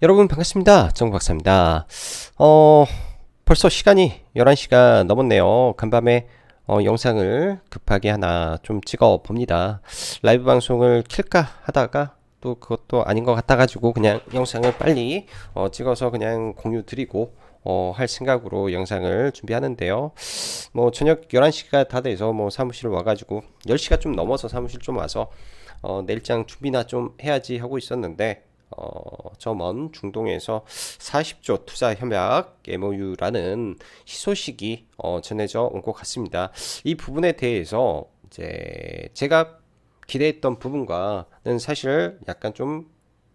여러분 반갑습니다. 정박사입니다. 어, 벌써 시간이 11시가 넘었네요. 간밤에 영상을 급하게 하나 좀 찍어 봅니다. 라이브 방송을 킬까 하다가 또 그것도 아닌 것 같아가지고 그냥 영상을 빨리 찍어서 그냥 공유 드리고 할 생각으로 영상을 준비하는데요. 뭐 저녁 11시가 다 돼서 뭐 사무실 와가지고 10시가 좀 넘어서 사무실 좀 와서 내일장 준비나 좀 해야지 하고 있었는데 저 먼 중동에서 40조 투자 협약 MOU라는 희소식이 전해져 온 것 같습니다. 이 부분에 대해서 이제 제가 기대했던 부분과는 사실 약간 좀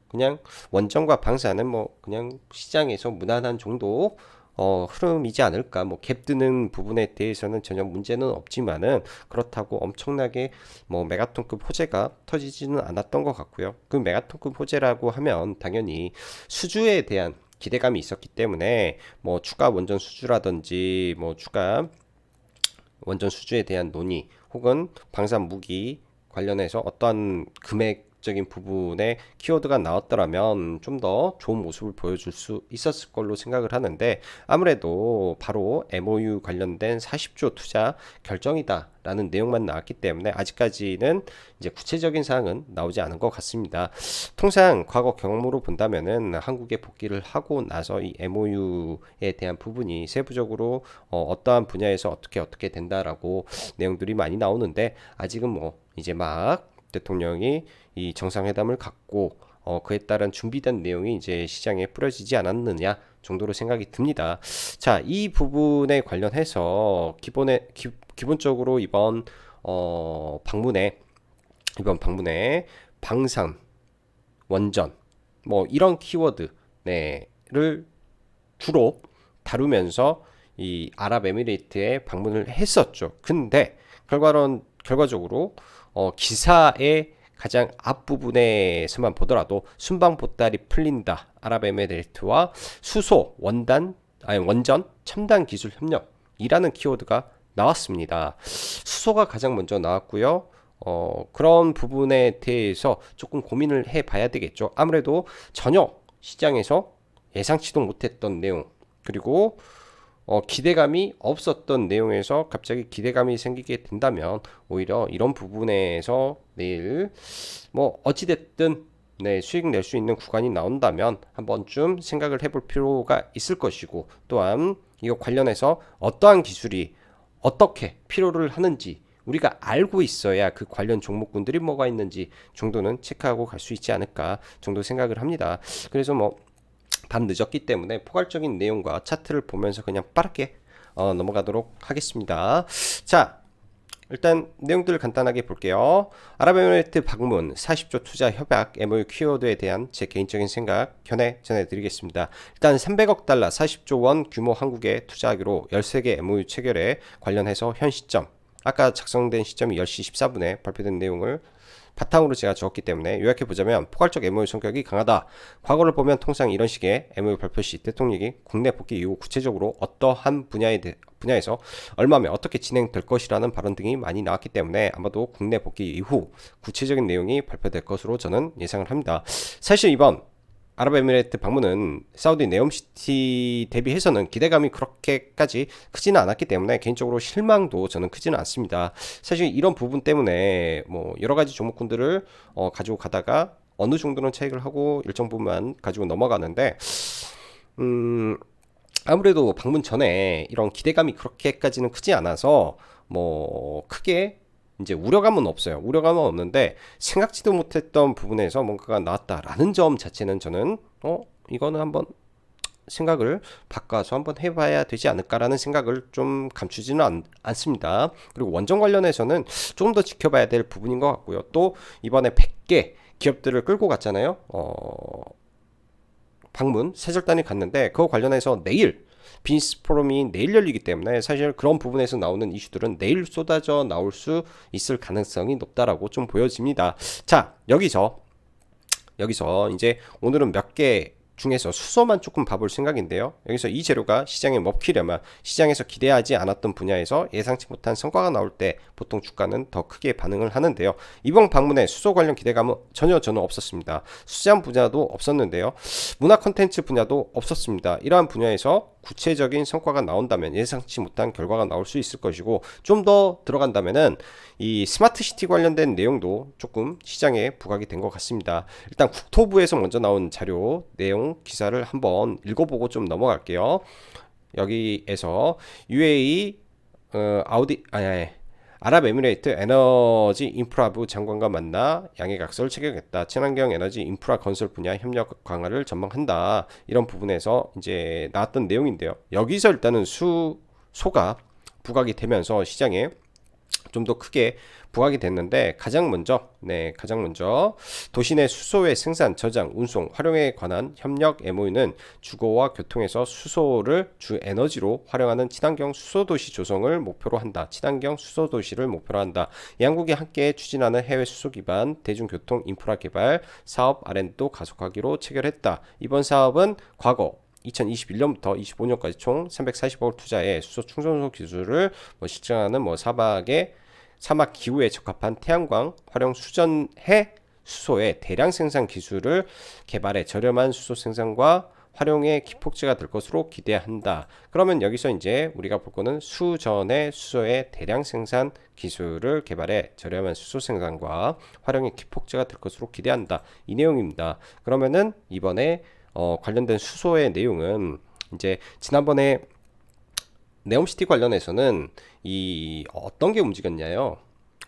그냥 원전과 방사는 뭐 그냥 시장에서 무난한 정도 흐름이지 않을까. 뭐 갭 뜨는 부분에 대해서는 전혀 문제는 없지만은 그렇다고 엄청나게 뭐 메가톤급 호재가 터지지는 않았던 것 같고요. 그 메가톤급 호재라고 하면 당연히 수주에 대한 기대감이 있었기 때문에 뭐 추가 원전 수주라든지 뭐 추가 원전 수주에 대한 논의 혹은 방산 무기 관련해서 어떠한 금액적인 부분에 키워드가 나왔더라면 좀 더 좋은 모습을 보여줄 수 있었을 걸로 생각을 하는데 아무래도 바로 MOU 관련된 40조 투자 결정이다라는 내용만 나왔기 때문에 아직까지는 이제 구체적인 사항은 나오지 않은 것 같습니다. 통상 과거 경험으로 본다면은 한국에 복귀를 하고 나서 이 MOU에 대한 부분이 세부적으로 떠한 분야에서 어떻게 된다라고 내용들이 많이 나오는데 아직은 뭐 이제 막 대통령이 이 정상회담을 갖고 그에 따른 준비된 내용이 이제 시장에 뿌려지지 않았느냐 정도로 생각이 듭니다. 자, 이 부분에 관련해서 기본적으로 이번 방문에 방산, 원전 뭐 이런 키워드 네를 주로 다루면서 이 아랍에미레이트에 방문을 했었죠. 근데 결과적으로 기사의 가장 앞부분에서만 보더라도 순방 보따리 풀린다. 아랍에미레이트와 수소 원전 첨단 기술 협력이라는 키워드가 나왔습니다. 수소가 가장 먼저 나왔고요. 그런 부분에 대해서 조금 고민을 해 봐야 되겠죠. 아무래도 전혀 시장에서 예상치도 못했던 내용, 그리고 기대감이 없었던 내용에서 갑자기 기대감이 생기게 된다면 오히려 이런 부분에서 내일 뭐 어찌됐든 수익 낼 수 있는 구간이 나온다면 한 번쯤 생각을 해볼 필요가 있을 것이고, 또한 이거 관련해서 어떠한 기술이 어떻게 필요를 하는지 우리가 알고 있어야 그 관련 종목군들이 뭐가 있는지 정도는 체크하고 갈 수 있지 않을까 정도 생각을 합니다. 그래서 뭐 밤 늦었기 때문에 포괄적인 내용과 차트를 보면서 그냥 빠르게 넘어가도록 하겠습니다. 자, 일단 내용들을 간단하게 볼게요. 아랍에미레이트 방문 40조 투자 협약 MOU 키워드에 대한 제 개인적인 생각 전해드리겠습니다. 일단 300억 달러 40조 원 규모 한국에 투자하기로 13개 MOU 체결에 관련해서 현 시점, 아까 작성된 시점이 10시 14분에 발표된 내용을 바탕으로 제가 적었기 때문에 요약해 보자면 포괄적 MOU 성격이 강하다. 과거를 보면 통상 이런 식의 MOU 발표 시 대통령이 국내 복귀 이후 구체적으로 어떠한 분야에서 얼마면 어떻게 진행될 것이라는 발언 등이 많이 나왔기 때문에 아마도 국내 복귀 이후 구체적인 내용이 발표될 것으로 저는 예상을 합니다. 사실 이번 아랍에미레이트 방문은 사우디 네옴시티 대비해서는 기대감이 그렇게까지 크지는 않았기 때문에 개인적으로 실망도 저는 크지는 않습니다. 사실 이런 부분 때문에 뭐 여러 가지 종목군들을 가지고 가다가 어느 정도는 차익을 하고 일정 부분만 가지고 넘어가는데 아무래도 방문 전에 이런 기대감이 그렇게까지는 크지 않아서 뭐 크게 이제 우려감은 없어요. 우려감은 없는데 생각지도 못했던 부분에서 뭔가가 나왔다라는 점 자체는 저는 이거는 한번 생각을 바꿔서 한번 해봐야 되지 않을까라는 생각을 좀 감추지는 않습니다. 그리고 원전 관련해서는 조금 더 지켜봐야 될 부분인 것 같고요. 또 이번에 100개 기업들을 끌고 갔잖아요. 방문 세절단이 갔는데 그거 관련해서 내일 비즈니스 포럼이 내일 열리기 때문에 사실 그런 부분에서 나오는 이슈들은 내일 쏟아져 나올 수 있을 가능성이 높다라고 좀 보여집니다. 자, 여기서 이제 오늘은 몇 개 중에서 수소만 조금 봐볼 생각인데요. 여기서 이 재료가 시장에 먹히려면 시장에서 기대하지 않았던 분야에서 예상치 못한 성과가 나올 때 보통 주가는 더 크게 반응을 하는데요. 이번 방문에 수소 관련 기대감은 전혀 저는 없었습니다. 수자원 분야도 없었는데요. 문화 콘텐츠 분야도 없었습니다. 이러한 분야에서 구체적인 성과가 나온다면 예상치 못한 결과가 나올 수 있을 것이고, 좀 더 들어간다면은 이 스마트 시티 관련된 내용도 조금 시장에 부각이 된 것 같습니다. 일단 국토부에서 먼저 나온 자료 내용 기사를 한번 읽어보고 좀 넘어갈게요. 여기에서 UAE 아랍에미레이트 에너지 인프라부 장관과 만나 양해각서를 체결했다. 친환경 에너지 인프라 건설 분야 협력 강화를 전망한다. 이런 부분에서 이제 나왔던 내용인데요. 여기서 일단은 수소가 부각이 되면서 시장에 좀 더 크게 부각이 됐는데, 가장 먼저 도시 내 수소의 생산, 저장, 운송, 활용에 관한 협력 MOU는 주거와 교통에서 수소를 주 에너지로 활용하는 친환경 수소도시 조성을 목표로 한다. 친환경 수소도시를 목표로 한다. 양국이 함께 추진하는 해외 수소 기반 대중교통 인프라 개발 사업 R&D도 가속하기로 체결했다. 이번 사업은 과거 2021년부터 25년까지 총 340억을 투자해 수소 충전소 기술을 실증하는 사막 기후에 적합한 태양광 활용 수전해 수소의 대량 생산 기술을 개발해 저렴한 수소 생산과 활용의 기폭제가 될 것으로 기대한다. 그러면 여기서 이제 우리가 볼 거는 수전의 수소의 대량 생산 기술을 개발해 저렴한 수소 생산과 활용의 기폭제가 될 것으로 기대한다. 이 내용입니다. 그러면은 이번에 관련된 수소의 내용은 이제 지난번에 네옴시티 관련해서는 이 어떤 게 움직였냐요?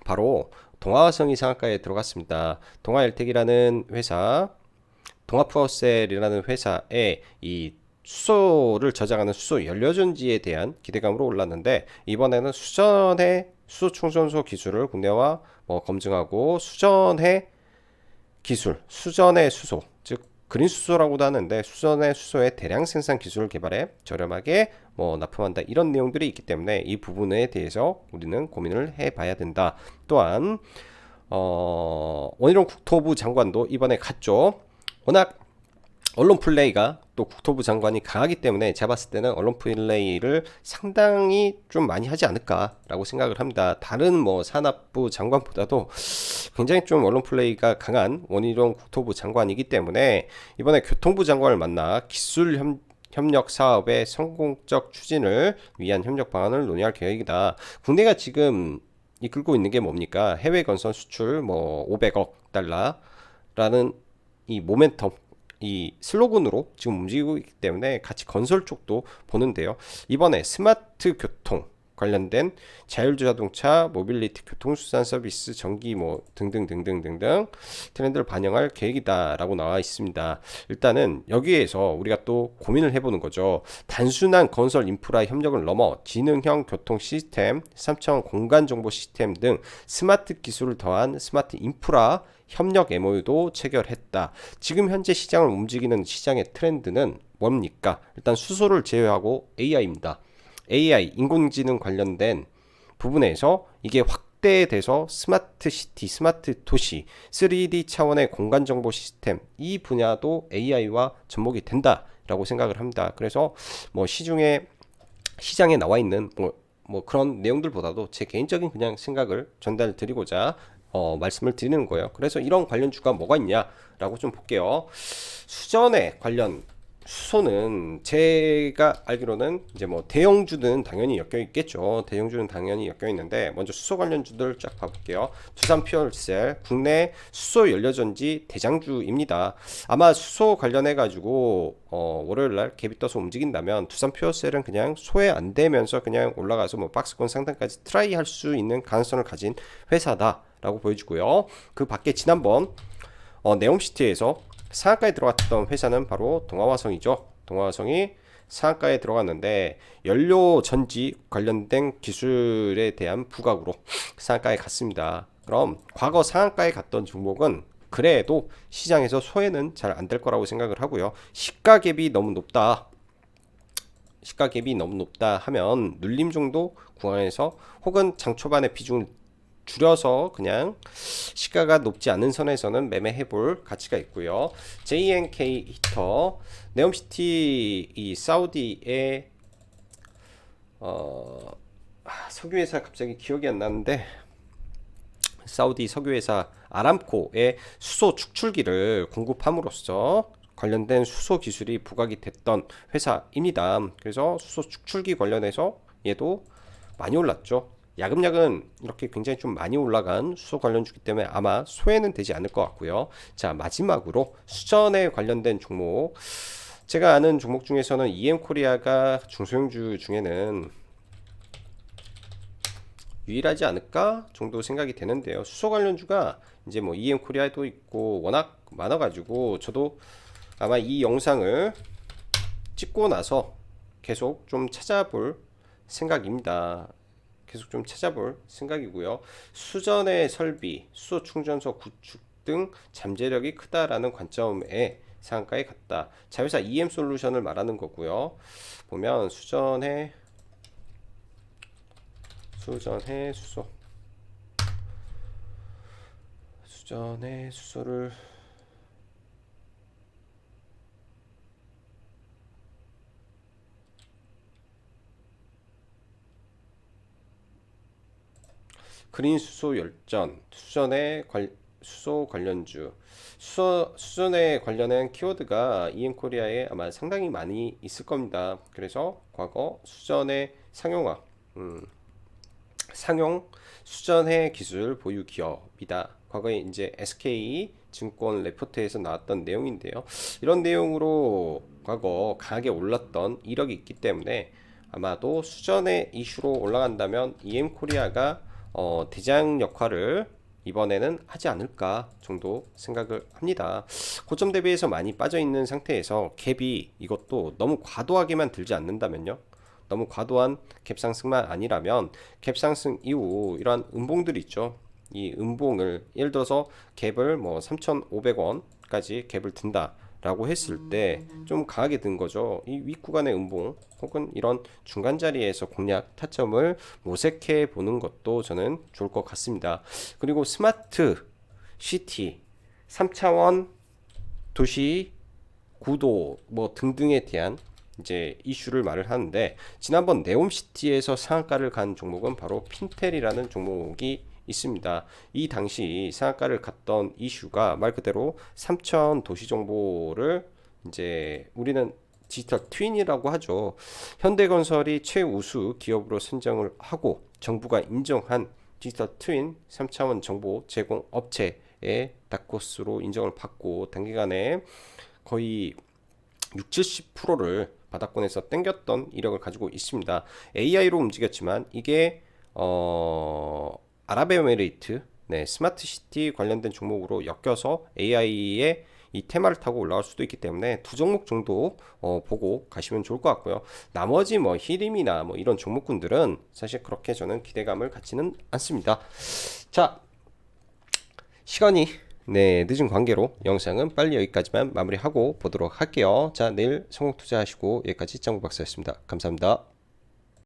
바로 동아화성이 상한가에 들어갔습니다. 동아엘텍이라는 회사, 동아프어셀이라는 회사의 이 수소를 저장하는 수소 연료전지에 대한 기대감으로 올랐는데, 이번에는 수전의 수소 충전소 기술을 국내화 검증하고 수전의 기술, 수전의 수소, 즉 그린 수소라고도 하는데 수전의 수소의 대량 생산 기술을 개발해 저렴하게 납품한다. 이런 내용들이 있기 때문에 이 부분에 대해서 우리는 고민을 해봐야 된다. 또한 원희룡 국토부 장관도 이번에 갔죠. 워낙 언론 플레이가 또 국토부 장관이 강하기 때문에 제가 봤을 때는 언론 플레이를 상당히 좀 많이 하지 않을까라고 생각을 합니다. 다른 산업부 장관보다도 굉장히 좀 언론 플레이가 강한 원희룡 국토부 장관이기 때문에 이번에 교통부 장관을 만나 기술 협력 사업의 성공적 추진을 위한 협력 방안을 논의할 계획이다. 국내가 지금 이끌고 있는 게 뭡니까? 해외 건설 수출 500억 달러라는 이 모멘텀, 이 슬로건으로 지금 움직이고 있기 때문에 같이 건설 쪽도 보는데요. 이번에 스마트 교통 관련된 자율주자동차, 모빌리티, 교통수산 서비스, 전기 등등등등등등 트렌드를 반영할 계획이다라고 나와 있습니다. 일단은 여기에서 우리가 또 고민을 해보는 거죠. 단순한 건설 인프라 협력을 넘어 지능형 교통 시스템, 3차원 공간 정보 시스템 등 스마트 기술을 더한 스마트 인프라 협력 MOU도 체결했다. 지금 현재 시장을 움직이는 시장의 트렌드는 뭡니까? 일단 수소를 제외하고 AI입니다. AI, 인공지능 관련된 부분에서 이게 확대돼서 스마트 시티, 스마트 도시, 3D 차원의 공간 정보 시스템, 이 분야도 AI와 접목이 된다라고 생각을 합니다. 그래서 시장에 나와 있는 그런 내용들보다도 제 개인적인 그냥 생각을 전달드리고자 말씀을 드리는 거예요. 그래서 이런 관련주가 뭐가 있냐라고 좀 볼게요. 수전에 관련 수소는 제가 알기로는 이제 대형주는 당연히 엮여 있겠죠. 대형주는 당연히 엮여 있는데, 먼저 수소 관련주들 쫙 봐볼게요. 두산퓨얼셀 국내 수소 연료전지 대장주입니다. 아마 수소 관련해 가지고 월요일날 갭이 떠서 움직인다면 두산퓨얼셀은 그냥 소외 안 되면서 그냥 올라가서 박스권 상단까지 트라이 할 수 있는 가능성을 가진 회사다라고 보여지고요. 그 밖에 지난번 네옴시티에서 상한가에 들어갔던 회사는 바로 동아화성이죠. 동아화성이 상한가에 들어갔는데 연료 전지 관련된 기술에 대한 부각으로 상한가에 갔습니다. 그럼 과거 상한가에 갔던 종목은 그래도 시장에서 소외는 잘 안 될 거라고 생각을 하고요. 시가갭이 너무 높다 하면 눌림 정도 구간에서 혹은 장 초반에 비중을 줄여서 그냥 시가가 높지 않은 선에서는 매매해 볼 가치가 있고요. JNK 히터, 네옴시티 이 사우디의 석유회사 갑자기 기억이 안 나는데 사우디 석유회사 아람코의 수소 축출기를 공급함으로써 관련된 수소 기술이 부각이 됐던 회사입니다. 그래서 수소 축출기 관련해서 얘도 많이 올랐죠. 야금야금 이렇게 굉장히 좀 많이 올라간 수소 관련주기 때문에 아마 소외는 되지 않을 것 같고요. 자, 마지막으로 수전에 관련된 종목, 제가 아는 종목 중에서는 EM코리아가 중소형주 중에는 유일하지 않을까 정도 생각이 되는데요. 수소 관련주가 이제 뭐 EM코리아도 있고 워낙 많아가지고 저도 아마 이 영상을 찍고 나서 계속 좀 찾아볼 생각입니다. 계속 좀 찾아볼 생각이고요. 수전의 설비, 수소 충전소 구축 등 잠재력이 크다라는 관점에 상한가에 갔다. 자회사 EM솔루션을 말하는 거고요. 보면 수전의 수소, 수전의 수소를 그린 수소 열전, 수소 관련주, 수전에 관련한 키워드가 EM코리아에 아마 상당히 많이 있을 겁니다. 그래서 과거 수전의 상용 수전해 기술 보유 기업이다. 과거에 이제 SK 증권 레포트에서 나왔던 내용인데요. 이런 내용으로 과거 강하게 올랐던 이력이 있기 때문에 아마도 수전의 이슈로 올라간다면 EM코리아가 대장 역할을 이번에는 하지 않을까 정도 생각을 합니다. 고점 대비해서 많이 빠져 있는 상태에서 갭이 이것도 너무 과도하게만 들지 않는다면요. 너무 과도한 갭 상승만 아니라면 갭 상승 이후 이러한 음봉들이 있죠. 이 음봉을 예를 들어서 갭을 뭐 3,500원까지 갭을 든다 라고 했을 때 좀 강하게 든 거죠. 이 윗구간의 음봉 혹은 이런 중간 자리에서 공략 타점을 모색해 보는 것도 저는 좋을 것 같습니다. 그리고 스마트 시티 3차원 도시 구도 뭐 등등에 대한 이제 이슈를 말을 하는데, 지난번 네옴시티에서 상한가를 간 종목은 바로 핀텔이라는 종목이 있습니다. 이 당시 상한가를 갔던 이슈가 말 그대로 3천 도시 정보를 이제 우리는 디지털 트윈이라고 하죠. 현대건설이 최우수 기업으로 선정을 하고 정부가 인정한 디지털 트윈 3차원 정보 제공 업체의 다코스로 인정을 받고 단기간에 거의 60-70%를 바닥권에서 땡겼던 이력을 가지고 있습니다. AI로 움직였지만 이게 아랍에미레이트 스마트 시티 관련된 종목으로 엮여서 AI의 이 테마를 타고 올라갈 수도 있기 때문에 두 종목 정도 보고 가시면 좋을 것 같고요. 나머지 뭐 히림이나 뭐 이런 종목군들은 사실 그렇게 저는 기대감을 갖지는 않습니다. 자, 시간이 늦은 관계로 영상은 빨리 여기까지만 마무리하고 보도록 할게요. 자, 내일 성공 투자하시고 여기까지 짱구 박사였습니다. 감사합니다.